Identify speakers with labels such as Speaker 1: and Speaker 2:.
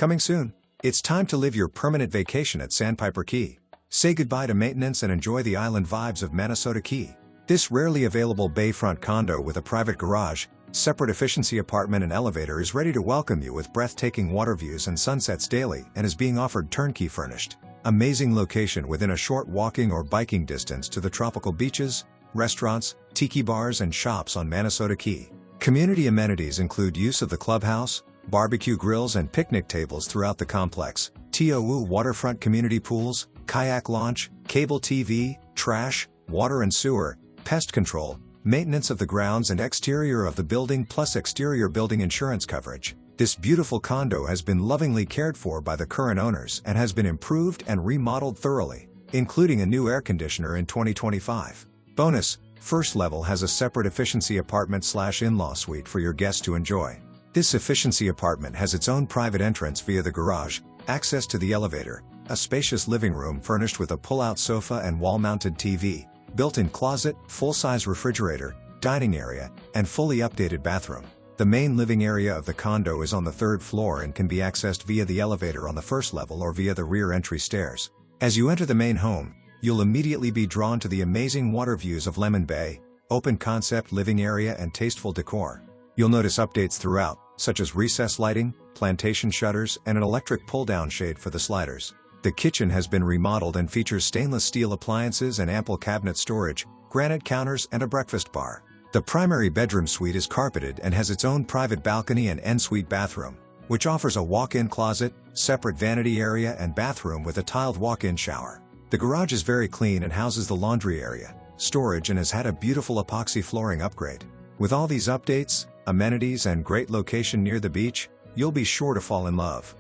Speaker 1: Coming soon. It's time to live your permanent vacation at Sandpiper Key. Say goodbye to maintenance and enjoy the island vibes of Manasota Key. This rarely available bayfront condo with a private garage, separate efficiency apartment and elevator is ready to welcome you with breathtaking water views and sunsets daily and is being offered turnkey furnished. Amazing location within a short walking or biking distance to the tropical beaches, restaurants, tiki bars and shops on Manasota Key. Community amenities include use of the clubhouse, barbecue grills and picnic tables throughout the complex, TOU waterfront community pools, kayak launch, cable TV, trash, water and sewer, pest control, maintenance of the grounds and exterior of the building plus exterior building insurance coverage. This beautiful condo has been lovingly cared for by the current owners and has been improved and remodeled thoroughly, including a new air conditioner in 2025. Bonus, first level has a separate efficiency apartment/in-law suite for your guests to enjoy. This efficiency apartment has its own private entrance via the garage, access to the elevator, a spacious living room furnished with a pull-out sofa and wall-mounted TV, built-in closet, full-size refrigerator, dining area, and fully updated bathroom. The main living area of the condo is on the third floor and can be accessed via the elevator on the first level or via the rear entry stairs. As you enter the main home, you'll immediately be drawn to the amazing water views of Lemon Bay, open concept living area and tasteful decor. You'll notice updates throughout, such as recessed lighting, plantation shutters, and an electric pull-down shade for the sliders. The kitchen has been remodeled and features stainless steel appliances and ample cabinet storage, granite counters, and a breakfast bar. The primary bedroom suite is carpeted and has its own private balcony and ensuite bathroom, which offers a walk-in closet, separate vanity area, and bathroom with a tiled walk-in shower. The garage is very clean and houses the laundry area, storage, and has had a beautiful epoxy flooring upgrade. With all these updates, amenities, and great location near the beach, you'll be sure to fall in love.